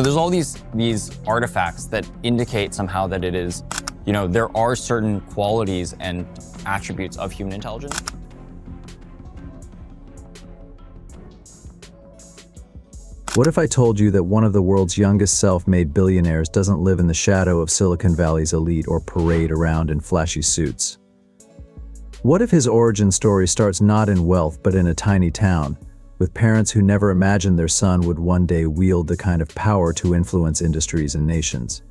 There's all these artifacts that indicate somehow that it is, there are certain qualities and attributes of human intelligence. What if I told you that one of the world's youngest self-made billionaires doesn't live in the shadow of Silicon Valley's elite or parade around in flashy suits? What if his origin story starts not in wealth but in a tiny town, with parents who never imagined their son would one day wield the kind of power to influence industries and nations?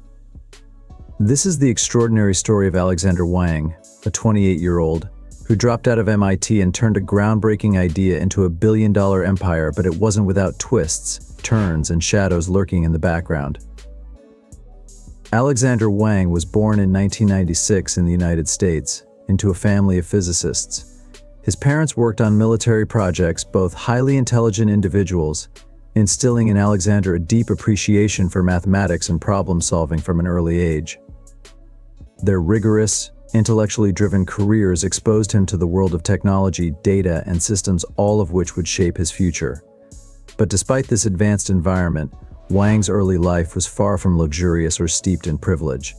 This is the extraordinary story of Alexandr Wang, a 28-year-old, who dropped out of MIT and turned a groundbreaking idea into a billion-dollar empire, but it wasn't without twists, turns, and shadows lurking in the background. Alexandr Wang was born in 1996 in the United States, into a family of physicists. His parents worked on military projects, both highly intelligent individuals, instilling in Alexandr a deep appreciation for mathematics and problem-solving from an early age. Their rigorous, intellectually driven careers exposed him to the world of technology, data, and systems, all of which would shape his future. But despite this advanced environment, Wang's early life was far from luxurious or steeped in privilege.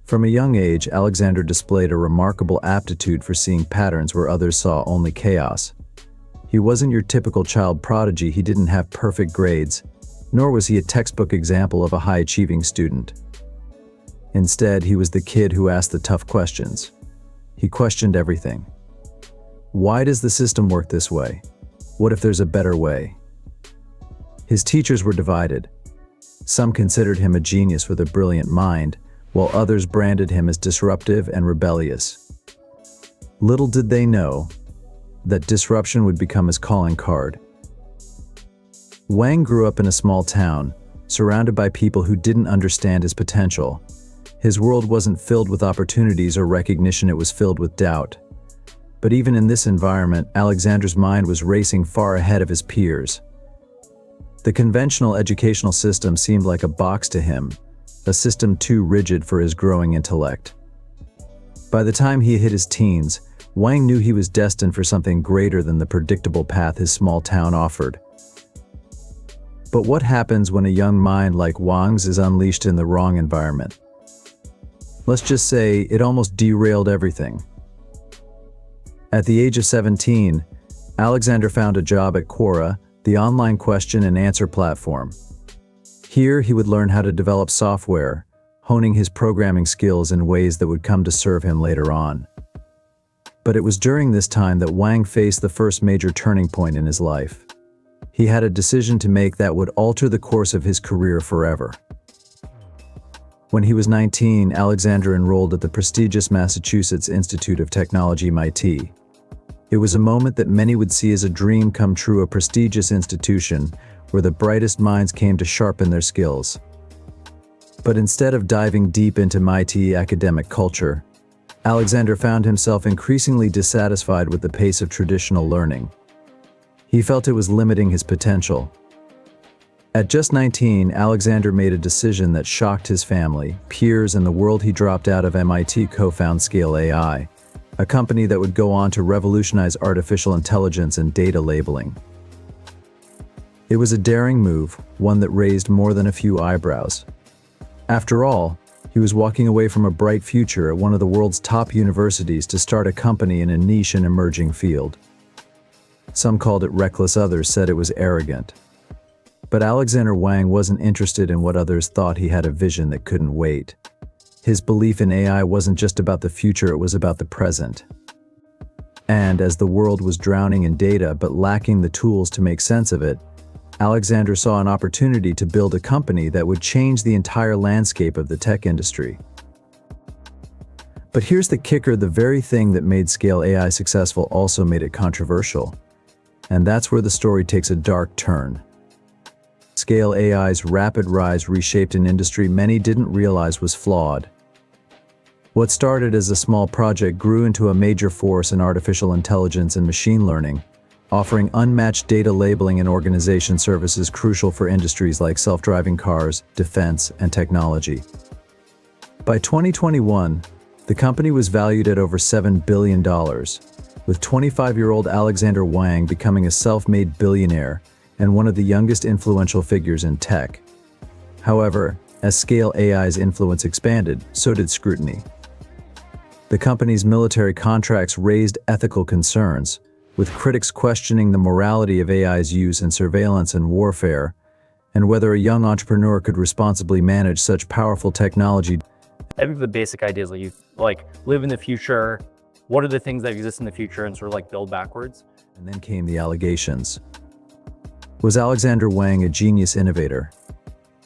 From a young age, Alexandr displayed a remarkable aptitude for seeing patterns where others saw only chaos. He wasn't your typical child prodigy. He didn't have perfect grades, nor was he a textbook example of a high-achieving student. Instead, he was the kid who asked the tough questions. He questioned everything. Why does the system work this way? What if there's a better way? His teachers were divided. Some considered him a genius with a brilliant mind, while others branded him as disruptive and rebellious. Little did they know that disruption would become his calling card. Wang grew up in a small town, surrounded by people who didn't understand his potential. His world wasn't filled with opportunities or recognition, it was filled with doubt. But even in this environment, Alexandr's mind was racing far ahead of his peers. The conventional educational system seemed like a box to him, a system too rigid for his growing intellect. By the time he hit his teens, Wang knew he was destined for something greater than the predictable path his small town offered. But what happens when a young mind like Wang's is unleashed in the wrong environment? Let's just say it almost derailed everything. At the age of 17, Alexandr found a job at Quora, the online question and answer platform. Here, he would learn how to develop software, honing his programming skills in ways that would come to serve him later on. But it was during this time that Wang faced the first major turning point in his life. He had a decision to make that would alter the course of his career forever. When he was 19, Alexandr enrolled at the prestigious Massachusetts Institute of Technology, MIT. It was a moment that many would see as a dream come true, a prestigious institution where the brightest minds came to sharpen their skills. But instead of diving deep into MIT academic culture, Alexandr found himself increasingly dissatisfied with the pace of traditional learning. He felt it was limiting his potential. At just 19, Alexandr made a decision that shocked his family, peers, and the world. He dropped out of MIT, co-founded Scale AI, a company that would go on to revolutionize artificial intelligence and data labeling. It was a daring move, one that raised more than a few eyebrows. After all, he was walking away from a bright future at one of the world's top universities to start a company in a niche and emerging field. Some called it reckless, others said it was arrogant. But Alexandr Wang wasn't interested in what others thought. He had a vision that couldn't wait. His belief in AI wasn't just about the future, it was about the present. And as the world was drowning in data but lacking the tools to make sense of it, Alexandr saw an opportunity to build a company that would change the entire landscape of the tech industry. But here's the kicker: the very thing that made Scale AI successful also made it controversial. And that's where the story takes a dark turn. Scale AI's rapid rise reshaped an industry many didn't realize was flawed. What started as a small project grew into a major force in artificial intelligence and machine learning, offering unmatched data labeling and organization services crucial for industries like self-driving cars, defense, and technology. By 2021, the company was valued at over $7 billion, with 25-year-old Alexandr Wang becoming a self-made billionaire and one of the youngest influential figures in tech. However, as Scale AI's influence expanded, so did scrutiny. The company's military contracts raised ethical concerns, with critics questioning the morality of AI's use in surveillance and warfare, and whether a young entrepreneur could responsibly manage such powerful technology. I think the basic idea is you live in the future. What are the things that exist in the future, and sort of build backwards? And then came the allegations. Was Alexandr Wang a genius innovator?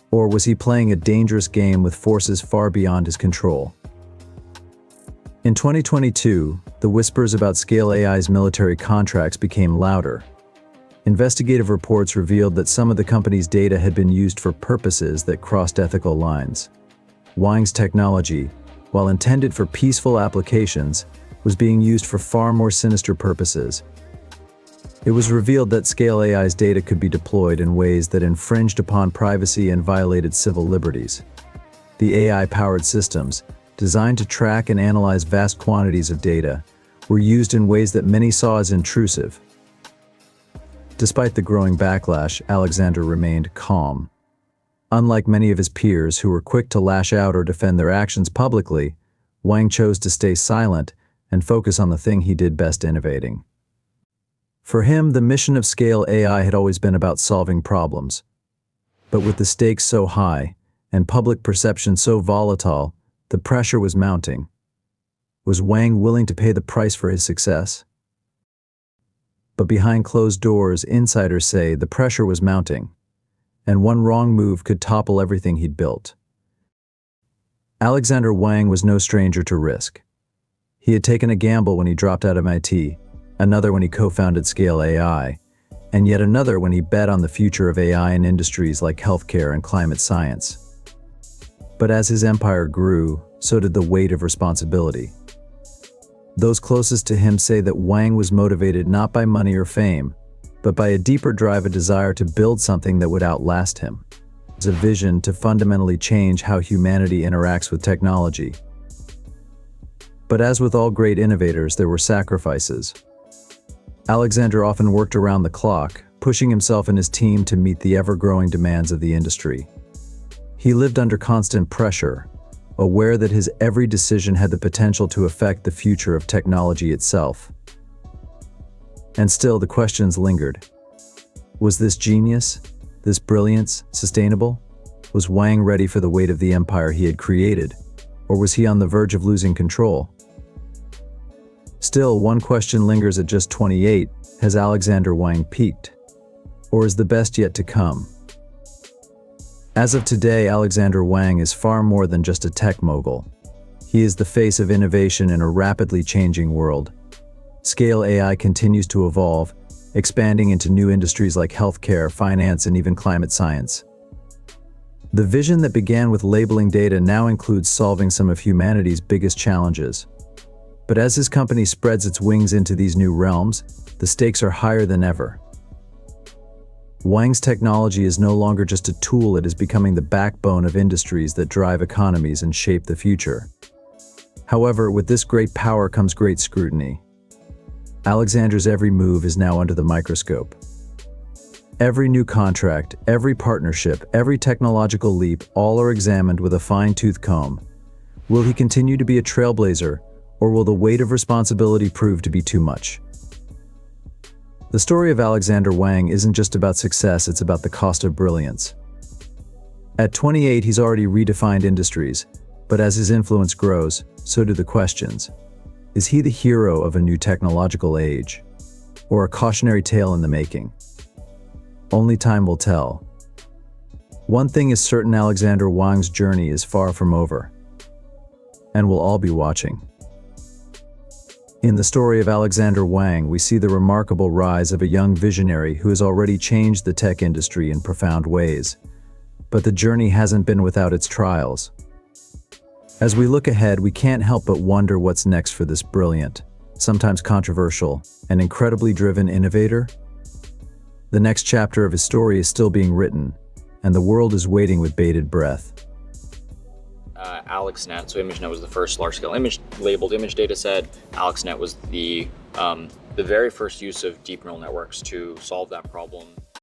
Or was he playing a dangerous game with forces far beyond his control? In 2022, the whispers about Scale AI's military contracts became louder. Investigative reports revealed that some of the company's data had been used for purposes that crossed ethical lines. Wang's technology, while intended for peaceful applications, was being used for far more sinister purposes. It was revealed that Scale AI's data could be deployed in ways that infringed upon privacy and violated civil liberties. The AI-powered systems, designed to track and analyze vast quantities of data, were used in ways that many saw as intrusive. Despite the growing backlash, Alexandr remained calm. Unlike many of his peers who were quick to lash out or defend their actions publicly, Wang chose to stay silent and focus on the thing he did best: innovating. For him, the mission of Scale AI had always been about solving problems. But with the stakes so high and public perception so volatile, the pressure was mounting. Was Wang willing to pay the price for his success? But behind closed doors, insiders say the pressure was mounting, and one wrong move could topple everything he'd built. Alexandr Wang was no stranger to risk. He had taken a gamble when he dropped out of MIT, another when he co-founded Scale AI, and yet another when he bet on the future of AI in industries like healthcare and climate science. But as his empire grew, so did the weight of responsibility. Those closest to him say that Wang was motivated not by money or fame, but by a deeper drive, a desire to build something that would outlast him. It was a vision to fundamentally change how humanity interacts with technology. But as with all great innovators, there were sacrifices. Alexandr often worked around the clock, pushing himself and his team to meet the ever-growing demands of the industry. He lived under constant pressure, aware that his every decision had the potential to affect the future of technology itself. And still, the questions lingered. Was this genius, this brilliance, sustainable? Was Wang ready for the weight of the empire he had created? Or was he on the verge of losing control? Still, one question lingers at just 28. Has Alexandr Wang peaked? Or is the best yet to come? As of today, Alexandr Wang is far more than just a tech mogul. He is the face of innovation in a rapidly changing world. Scale AI continues to evolve, expanding into new industries like healthcare, finance, and even climate science. The vision that began with labeling data now includes solving some of humanity's biggest challenges. But as his company spreads its wings into these new realms, the stakes are higher than ever. Wang's technology is no longer just a tool, it is becoming the backbone of industries that drive economies and shape the future. However, with this great power comes great scrutiny. Alexandr's every move is now under the microscope. Every new contract, every partnership, every technological leap, all are examined with a fine-tooth comb. Will he continue to be a trailblazer, or will the weight of responsibility prove to be too much? The story of Alexandr Wang isn't just about success, it's about the cost of brilliance. At 28, he's already redefined industries, but as his influence grows, so do the questions. Is he the hero of a new technological age, or a cautionary tale in the making? Only time will tell. One thing is certain: Alexandr Wang's journey is far from over, and we'll all be watching. In the story of Alexandr Wang, we see the remarkable rise of a young visionary who has already changed the tech industry in profound ways. But the journey hasn't been without its trials. As we look ahead, we can't help but wonder what's next for this brilliant, sometimes controversial, and incredibly driven innovator. The next chapter of his story is still being written, and the world is waiting with bated breath. AlexNet, so ImageNet was the first large-scale labeled image data set. AlexNet was the very first use of deep neural networks to solve that problem.